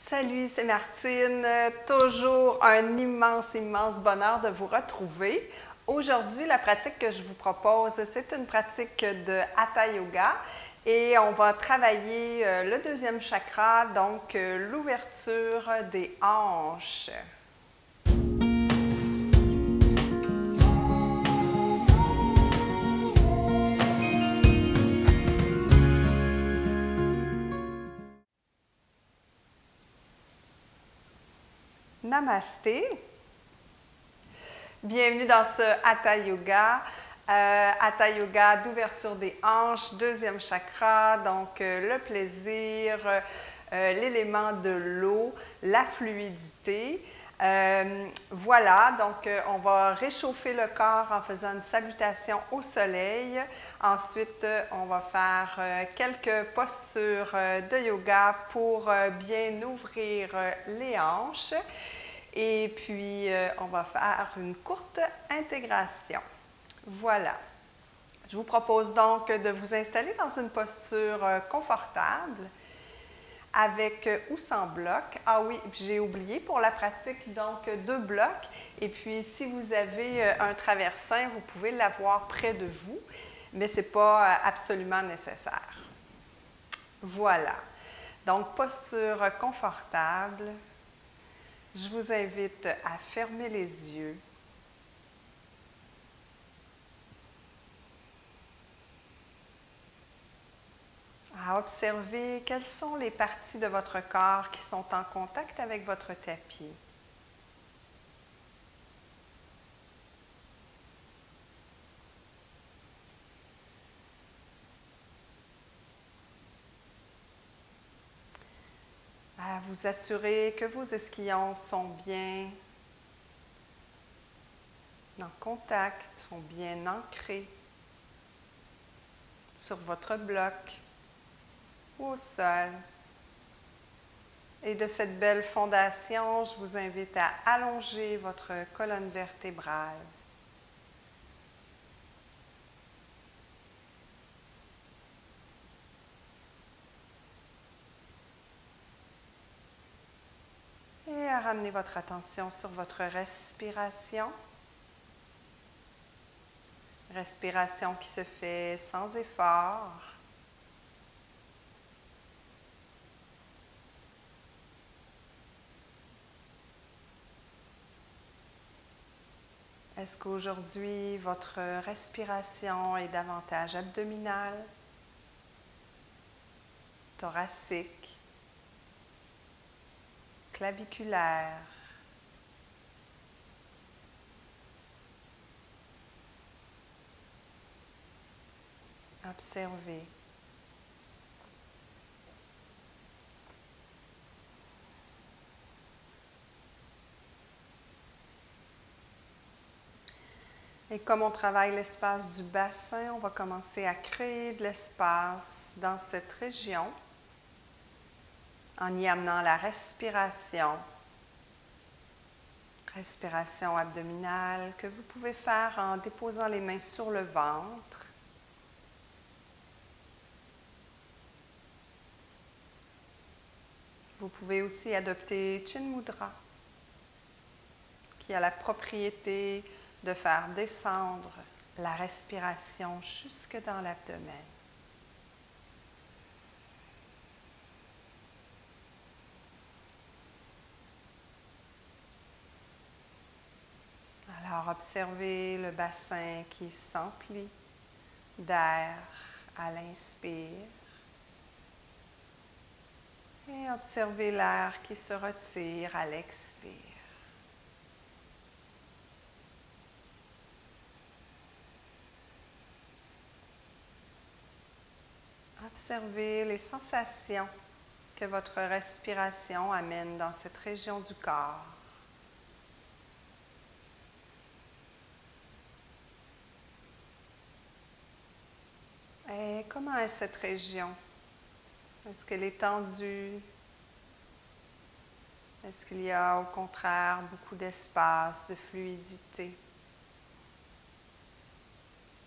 Salut, c'est Martine. Toujours un immense bonheur de vous retrouver. Aujourd'hui, la pratique que je vous propose, c'est une pratique de Hatha Yoga et on va travailler le deuxième chakra, donc l'ouverture des hanches. Namasté. Bienvenue dans ce Hatha Yoga. Hatha Yoga d'ouverture des hanches, deuxième chakra, donc le plaisir, l'élément de l'eau, la fluidité. Voilà, donc on va réchauffer le corps en faisant une salutation au soleil. Ensuite, on va faire quelques postures de yoga pour bien ouvrir les hanches. Et puis, on va faire une courte intégration. Voilà. Je vous propose donc de vous installer dans une posture confortable, avec ou sans bloc. Ah oui, j'ai oublié pour la pratique, donc 2 blocs. Et puis, si vous avez un traversin, vous pouvez l'avoir près de vous, mais ce n'est pas absolument nécessaire. Voilà. Donc, posture confortable. Je vous invite à fermer les yeux. À observer quelles sont les parties de votre corps qui sont en contact avec votre tapis. À vous assurer que vos ischions sont bien en contact, sont bien ancrés sur votre bloc ou au sol. Et de cette belle fondation, je vous invite à allonger votre colonne vertébrale. Et à ramener votre attention sur votre respiration. Respiration qui se fait sans effort. Est-ce qu'aujourd'hui, votre respiration est davantage abdominale, thoracique, claviculaire? Observez. Et comme on travaille l'espace du bassin, on va commencer à créer de l'espace dans cette région en y amenant la respiration. Respiration abdominale que vous pouvez faire en déposant les mains sur le ventre. Vous pouvez aussi adopter Chin Mudra, qui a la propriété de faire descendre la respiration jusque dans l'abdomen. Alors, observez le bassin qui s'emplit d'air à l'inspire et observez l'air qui se retire à l'expire. Observez les sensations que votre respiration amène dans cette région du corps. Et comment est cette région? Est-ce qu'elle est tendue? Est-ce qu'il y a au contraire beaucoup d'espace, de fluidité?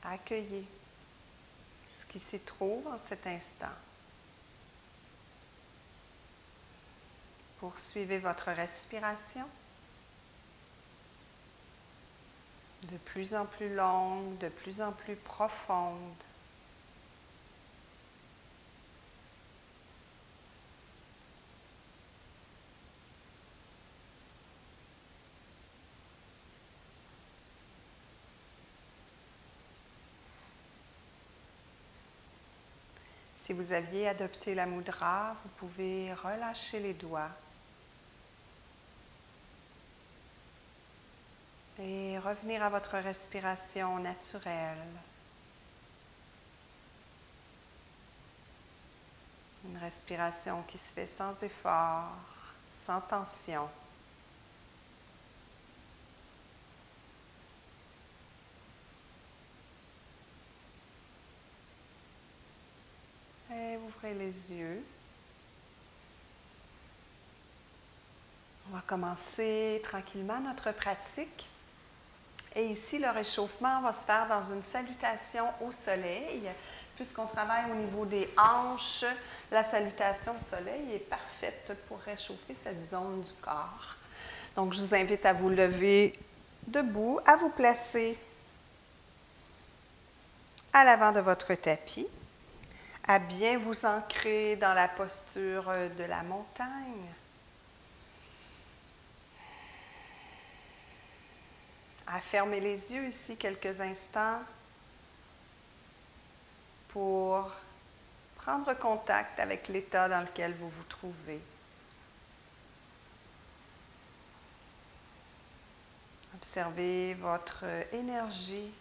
Accueillez ce qui s'y trouve en cet instant. Poursuivez votre respiration. De plus en plus longue, de plus en plus profonde. Si vous aviez adopté la mudra, vous pouvez relâcher les doigts et revenir à votre respiration naturelle. Une respiration qui se fait sans effort, sans tension. Et ouvrez les yeux. On va commencer tranquillement notre pratique. Et ici, le réchauffement va se faire dans une salutation au soleil. Puisqu'on travaille au niveau des hanches, la salutation au soleil est parfaite pour réchauffer cette zone du corps. Donc, je vous invite à vous lever debout, à vous placer à l'avant de votre tapis, à bien vous ancrer dans la posture de la montagne. À fermer les yeux ici quelques instants pour prendre contact avec l'état dans lequel vous vous trouvez. Observez votre énergie,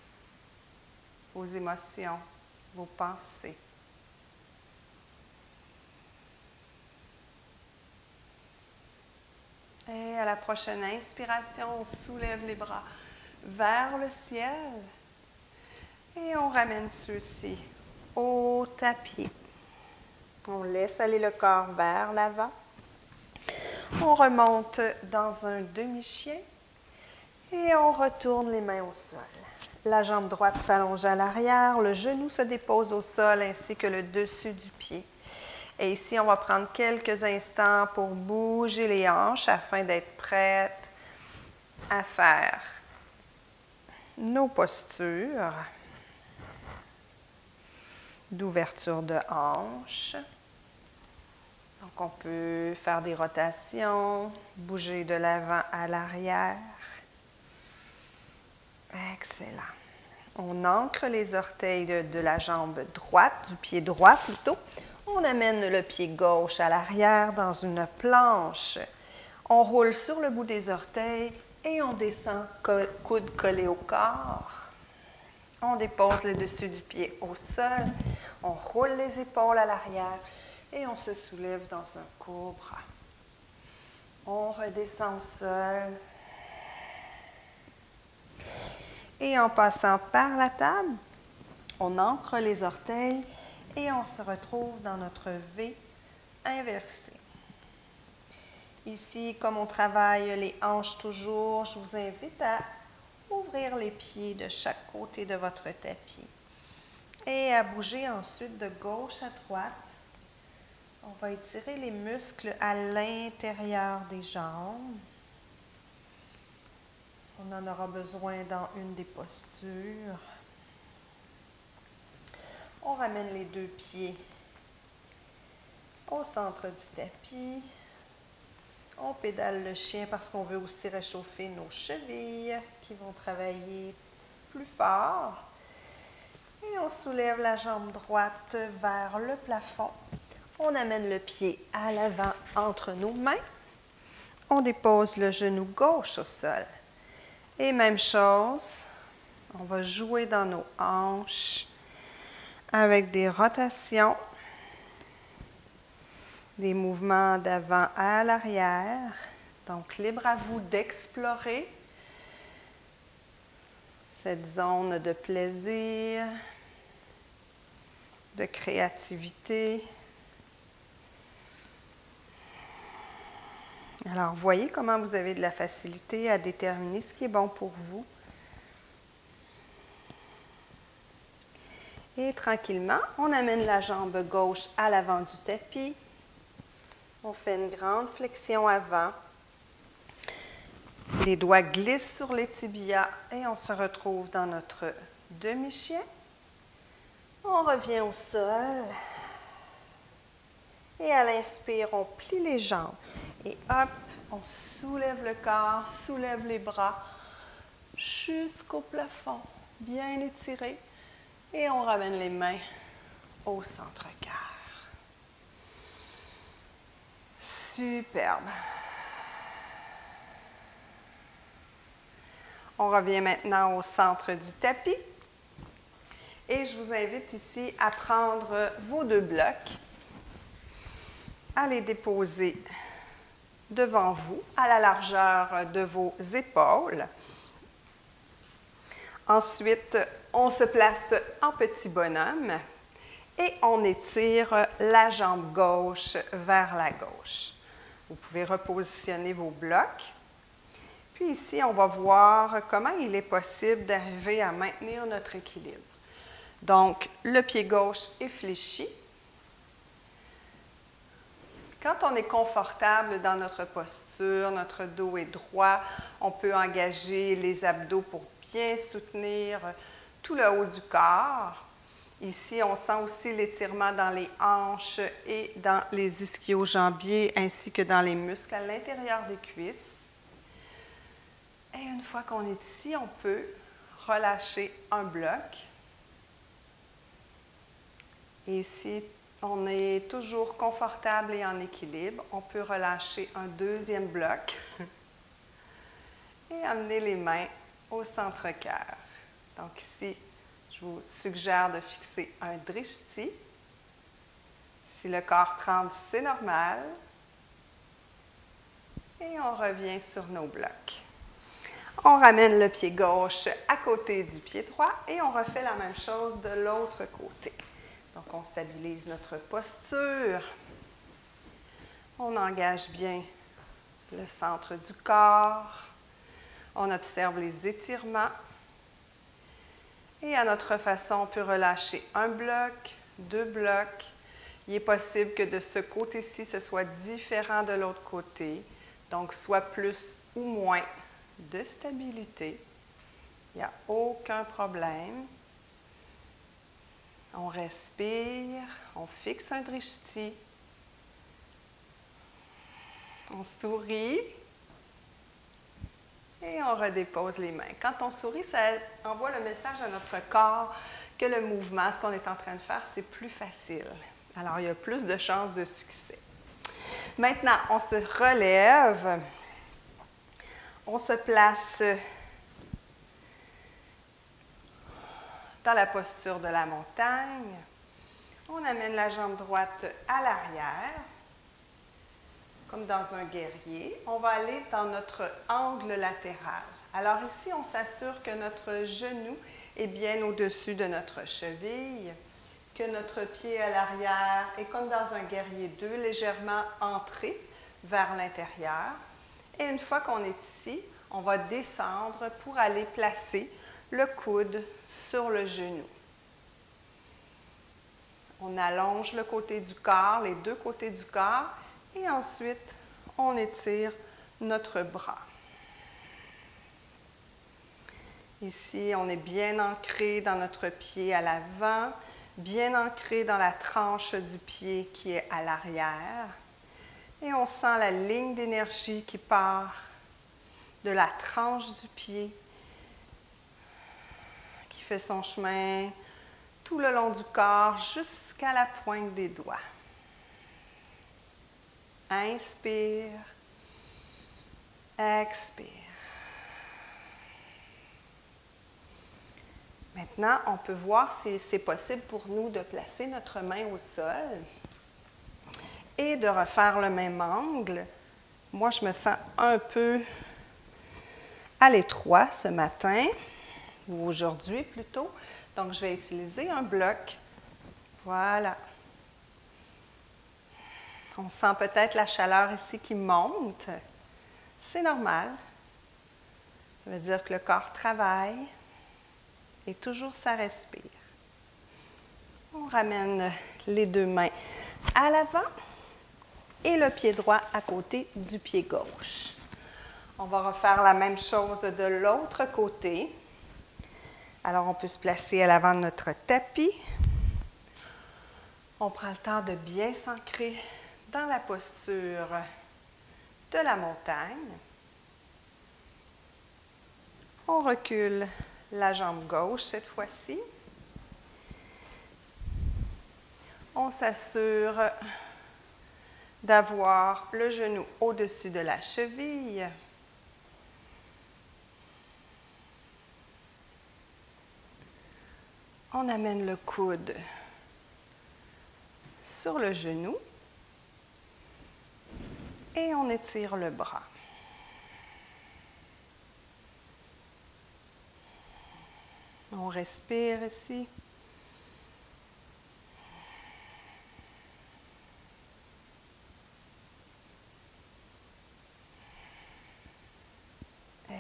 vos émotions, vos pensées. Et à la prochaine inspiration, on soulève les bras vers le ciel et on ramène ceux-ci au tapis. On laisse aller le corps vers l'avant. On remonte dans un demi-chien et on retourne les mains au sol. La jambe droite s'allonge à l'arrière, le genou se dépose au sol ainsi que le dessus du pied. Et ici, on va prendre quelques instants pour bouger les hanches afin d'être prête à faire nos postures d'ouverture de hanches. Donc, on peut faire des rotations, bouger de l'avant à l'arrière. Excellent. On ancre les orteils de la jambe droite, du pied droit plutôt. On amène le pied gauche à l'arrière dans une planche. On roule sur le bout des orteils et on descend coude collé au corps. On dépose le dessus du pied au sol. On roule les épaules à l'arrière et on se soulève dans un cobra. On redescend au sol. Et en passant par la table, on ancre les orteils et on se retrouve dans notre V inversé. Ici, comme on travaille les hanches toujours, je vous invite à ouvrir les pieds de chaque côté de votre tapis et à bouger ensuite de gauche à droite. On va étirer les muscles à l'intérieur des jambes. On en aura besoin dans une des postures. On ramène les deux pieds au centre du tapis. On pédale le chien parce qu'on veut aussi réchauffer nos chevilles qui vont travailler plus fort. Et on soulève la jambe droite vers le plafond. On amène le pied à l'avant entre nos mains. On dépose le genou gauche au sol. Et même chose, on va jouer dans nos hanches avec des rotations, des mouvements d'avant à l'arrière. Donc, libre à vous d'explorer cette zone de plaisir, de créativité. Alors, voyez comment vous avez de la facilité à déterminer ce qui est bon pour vous. Et tranquillement, on amène la jambe gauche à l'avant du tapis. On fait une grande flexion avant. Les doigts glissent sur les tibias et on se retrouve dans notre demi-chien. On revient au sol. Et à l'inspire, on plie les jambes. Et hop, on soulève le corps, soulève les bras jusqu'au plafond. Bien étiré. Et on ramène les mains au centre-cœur. Superbe. On revient maintenant au centre du tapis. Et je vous invite ici à prendre vos 2 blocs, à les déposer devant vous, à la largeur de vos épaules. Ensuite, on se place en petit bonhomme et on étire la jambe gauche vers la gauche. Vous pouvez repositionner vos blocs. Puis ici, on va voir comment il est possible d'arriver à maintenir notre équilibre. Donc, le pied gauche est fléchi. Quand on est confortable dans notre posture, notre dos est droit, on peut engager les abdos pour bien soutenir tout le haut du corps. Ici, on sent aussi l'étirement dans les hanches et dans les ischio-jambiers ainsi que dans les muscles à l'intérieur des cuisses. Et une fois qu'on est ici, on peut relâcher un bloc. Et si on est toujours confortable et en équilibre, on peut relâcher un 2e bloc et amener les mains au centre-cœur. Donc ici, je vous suggère de fixer un drishti. Si le corps tremble, c'est normal. Et on revient sur nos blocs. On ramène le pied gauche à côté du pied droit et on refait la même chose de l'autre côté. Donc, on stabilise notre posture. On engage bien le centre du corps. On observe les étirements. Et à notre façon, on peut relâcher un bloc, 2 blocs. Il est possible que de ce côté-ci, ce soit différent de l'autre côté. Donc, soit plus ou moins de stabilité. Il n'y a aucun problème. On respire, on fixe un drishti, on sourit et on redépose les mains. Quand on sourit, ça envoie le message à notre corps que le mouvement, ce qu'on est en train de faire, c'est plus facile. Alors, il y a plus de chances de succès. Maintenant, on se relève, on se place dans la posture de la montagne. On amène la jambe droite à l'arrière, comme dans un guerrier. On va aller dans notre angle latéral. Alors ici, on s'assure que notre genou est bien au-dessus de notre cheville, que notre pied à l'arrière est comme dans un guerrier 2, légèrement entré vers l'intérieur. Et une fois qu'on est ici, on va descendre pour aller placer le coude sur le genou. On allonge le côté du corps, les 2 côtés du corps, et ensuite, on étire notre bras. Ici, on est bien ancré dans notre pied à l'avant, bien ancré dans la tranche du pied qui est à l'arrière. Et on sent la ligne d'énergie qui part de la tranche du pied, qui fait son chemin tout le long du corps jusqu'à la pointe des doigts. Inspire, expire. Maintenant, on peut voir si c'est possible pour nous de placer notre main au sol et de refaire le même angle. Moi, je me sens un peu à l'étroit ce matin, ou aujourd'hui plutôt. Donc, je vais utiliser un bloc. Voilà. On sent peut-être la chaleur ici qui monte. C'est normal. Ça veut dire que le corps travaille et toujours ça respire. On ramène les 2 mains à l'avant et le pied droit à côté du pied gauche. On va refaire la même chose de l'autre côté. Alors, on peut se placer à l'avant de notre tapis. On prend le temps de bien s'ancrer dans la posture de la montagne. On recule la jambe gauche cette fois-ci. On s'assure d'avoir le genou au-dessus de la cheville. On amène le coude sur le genou et on étire le bras. On respire ici.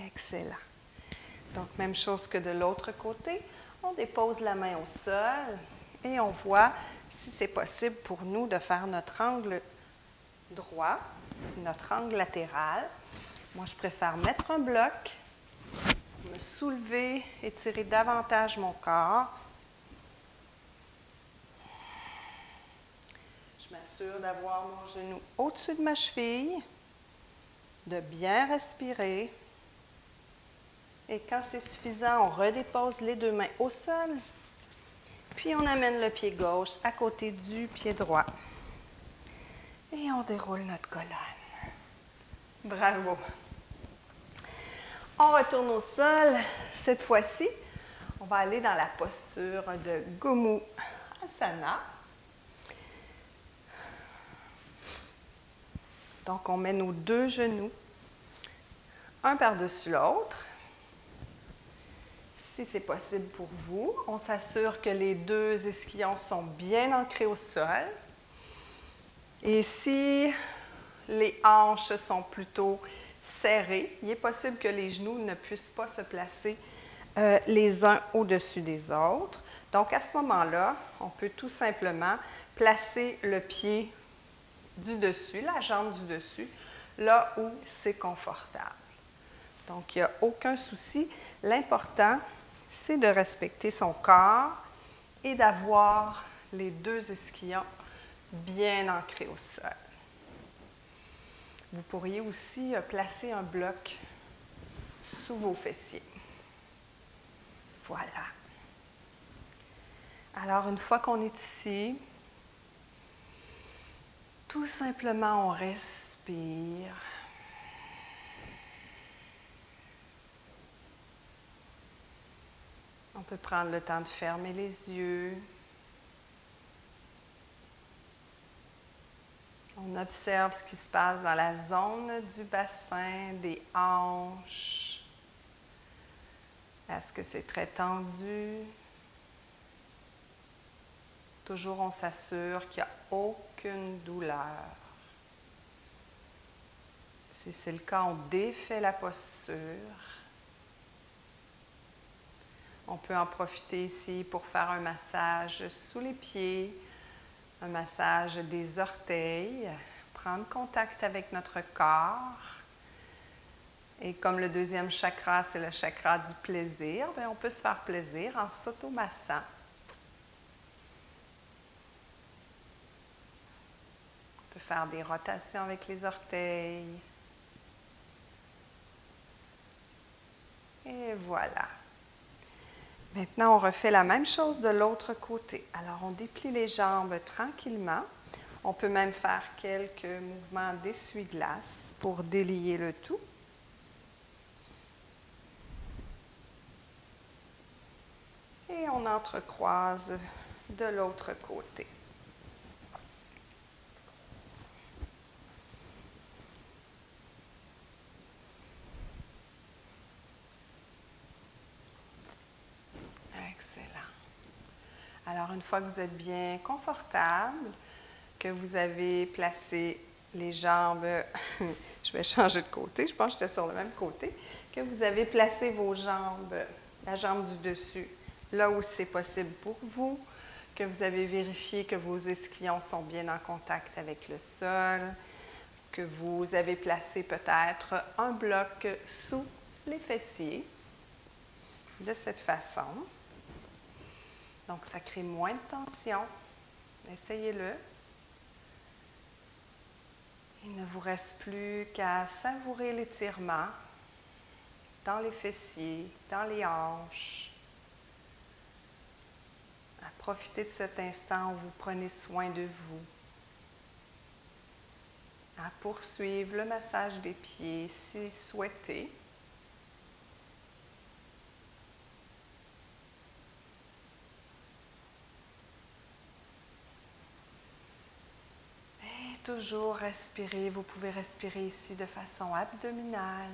Excellent. Donc, même chose que de l'autre côté. On dépose la main au sol et on voit si c'est possible pour nous de faire notre angle droit, notre angle latéral. Moi, je préfère mettre un bloc, me soulever, étirer davantage mon corps. Je m'assure d'avoir mon genou au-dessus de ma cheville, de bien respirer. Et quand c'est suffisant, on redépose les deux mains au sol. Puis on amène le pied gauche à côté du pied droit. Et on déroule notre colonne. Bravo. On retourne au sol. Cette fois-ci, on va aller dans la posture de Gomu Asana. Donc, on met nos deux genoux, un par-dessus l'autre. Si c'est possible pour vous, on s'assure que les deux ischions sont bien ancrés au sol. Et si les hanches sont plutôt serrées, il est possible que les genoux ne puissent pas se placer les uns au-dessus des autres. Donc, à ce moment-là, on peut tout simplement placer le pied du dessus, la jambe du dessus, là où c'est confortable. Donc, il n'y a aucun souci. L'important, c'est de respecter son corps et d'avoir les deux ischions bien ancrés au sol. Vous pourriez aussi placer un bloc sous vos fessiers. Voilà. Alors, une fois qu'on est ici, tout simplement, on respire. On peut prendre le temps de fermer les yeux. On observe ce qui se passe dans la zone du bassin, des hanches. Est-ce que c'est très tendu? Toujours, on s'assure qu'il n'y a aucune douleur. Si c'est le cas, on défait la posture. On peut en profiter ici pour faire un massage sous les pieds, un massage des orteils, prendre contact avec notre corps. Et comme le deuxième chakra, c'est le chakra du plaisir, bien, on peut se faire plaisir en s'automassant. On peut faire des rotations avec les orteils. Et voilà. Maintenant, on refait la même chose de l'autre côté. Alors, on déplie les jambes tranquillement. On peut même faire quelques mouvements d'essuie-glace pour délier le tout. Et on entrecroise de l'autre côté. Alors, une fois que vous êtes bien confortable, que vous avez placé les jambes, je vais changer de côté, je pense que j'étais sur le même côté, que vous avez placé vos jambes, la jambe du dessus, là où c'est possible pour vous, que vous avez vérifié que vos ischions sont bien en contact avec le sol, que vous avez placé peut-être un bloc sous les fessiers, de cette façon. Donc, ça crée moins de tension. Essayez-le. Il ne vous reste plus qu'à savourer l'étirement dans les fessiers, dans les hanches. À profiter de cet instant où vous prenez soin de vous. À poursuivre le massage des pieds si souhaité. Et toujours respirer. Vous pouvez respirer ici de façon abdominale.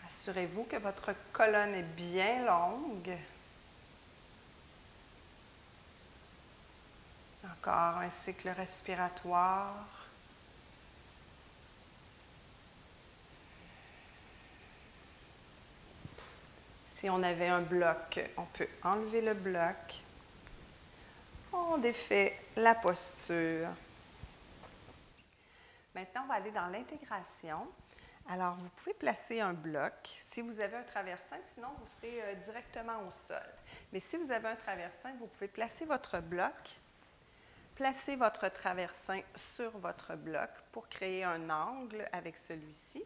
Assurez-vous que votre colonne est bien longue. Encore un cycle respiratoire. Si on avait un bloc, on peut enlever le bloc. On défait la posture. Maintenant, on va aller dans l'intégration. Alors, vous pouvez placer un bloc. Si vous avez un traversin, sinon vous ferez directement au sol. Mais si vous avez un traversin, vous pouvez placer votre bloc, placer votre traversin sur votre bloc pour créer un angle avec celui-ci.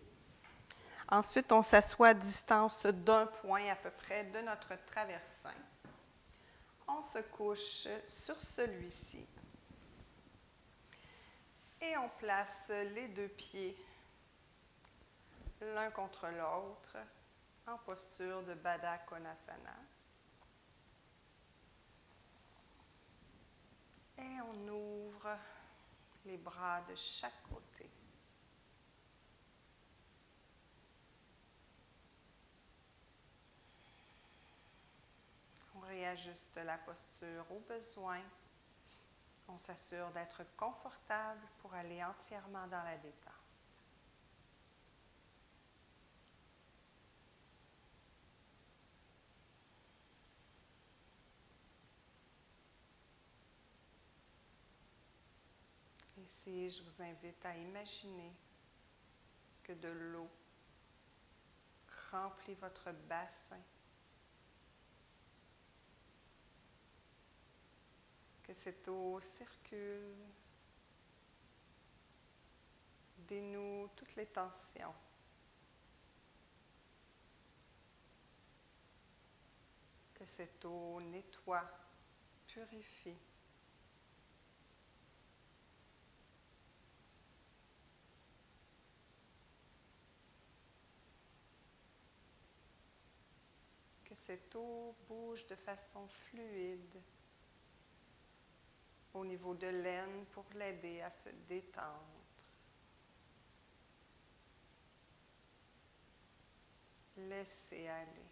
Ensuite, on s'assoit à distance d'un point à peu près de notre traversin. On se couche sur celui-ci. Et on place les deux pieds l'un contre l'autre en posture de Baddha Konasana. Et on ouvre les bras de chaque côté. On réajuste la posture au besoin. On s'assure d'être confortable pour aller entièrement dans la détente. Ici, je vous invite à imaginer que de l'eau remplit votre bassin, que cette eau circule, dénoue toutes les tensions. Que cette eau nettoie, purifie. Que cette eau bouge de façon fluide au niveau de l'aine pour l'aider à se détendre. Laissez aller.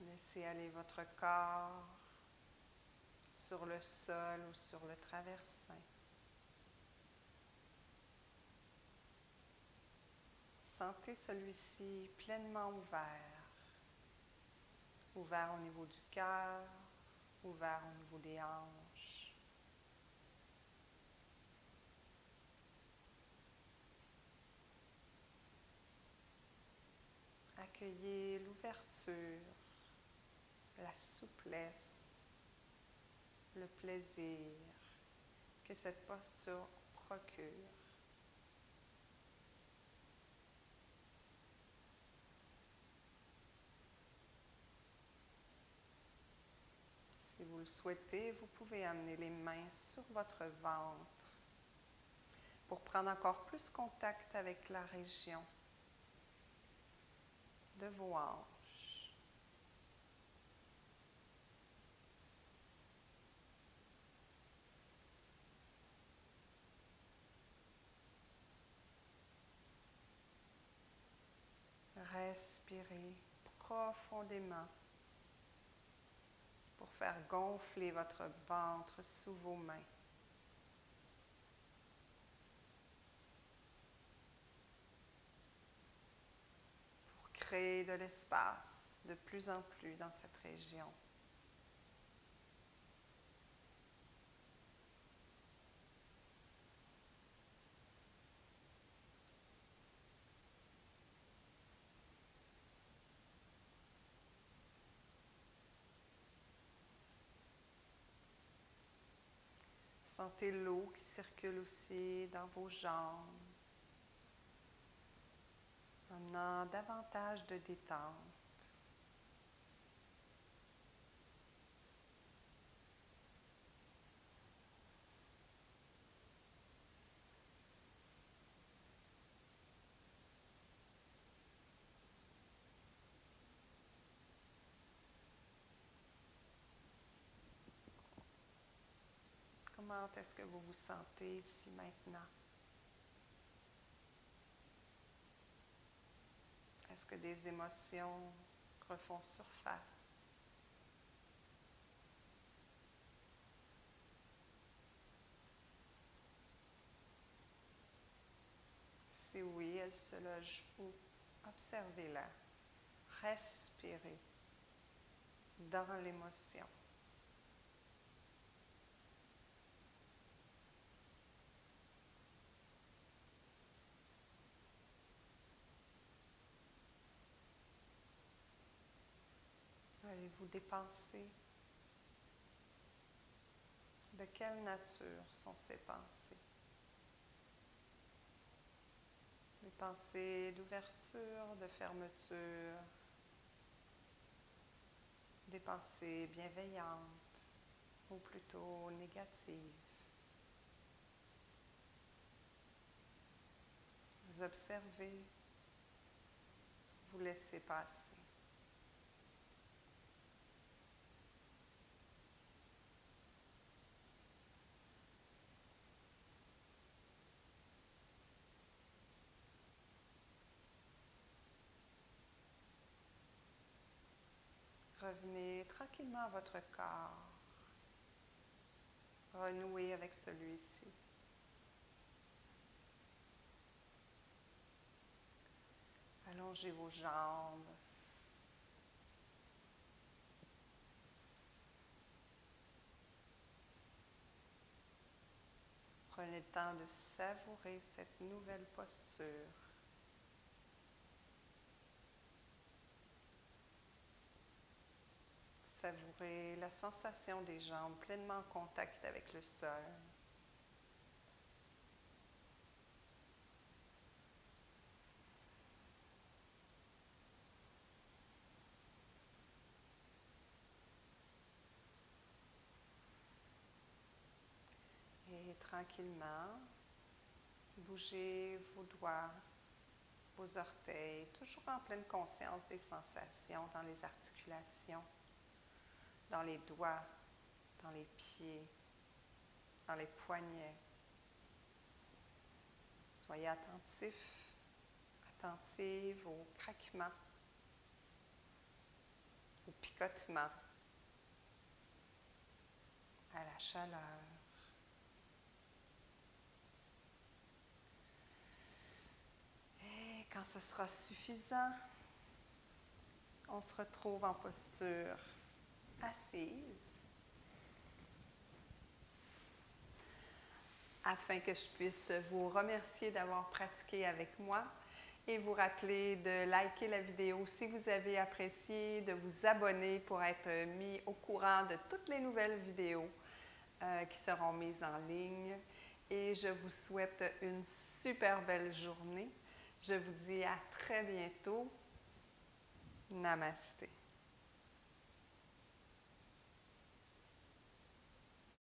Laissez aller votre corps sur le sol ou sur le traversin. Sentez celui-ci pleinement ouvert. Ouvert au niveau du cœur, ouvert au niveau des hanches. Accueillez l'ouverture, la souplesse, le plaisir que cette posture procure. Si vous le souhaitez, vous pouvez amener les mains sur votre ventre pour prendre encore plus contact avec la région de vos hanches. Respirez profondément pour faire gonfler votre ventre sous vos mains. créer de l'espace de plus en plus dans cette région. Sentez l'eau qui circule aussi dans vos jambes, amenant davantage de détente. Comment est-ce que vous vous sentez ici maintenant? Est-ce que des émotions refont surface? Si oui, elles se logent où? Observez-la. Respirez dans l'émotion. Allez-vous dépenser? De quelle nature sont ces pensées? Des pensées d'ouverture, de fermeture, des pensées bienveillantes ou plutôt négatives. Vous observez, vous laissez passer. Revenez tranquillement à votre corps. Renouez avec celui-ci. Allongez vos jambes. Prenez le temps de savourer cette nouvelle posture. Savourez la sensation des jambes pleinement en contact avec le sol. Et tranquillement, bougez vos doigts, vos orteils, toujours en pleine conscience des sensations dans les articulations, dans les doigts, dans les pieds, dans les poignets. Soyez attentifs, attentive aux craquements, au picotement, à la chaleur. Et quand ce sera suffisant, on se retrouve en posture assise afin que je puisse vous remercier d'avoir pratiqué avec moi et vous rappeler de liker la vidéo si vous avez apprécié, de vous abonner pour être mis au courant de toutes les nouvelles vidéos qui seront mises en ligne. Et je vous souhaite une super belle journée. Je vous dis à très bientôt. Namasté.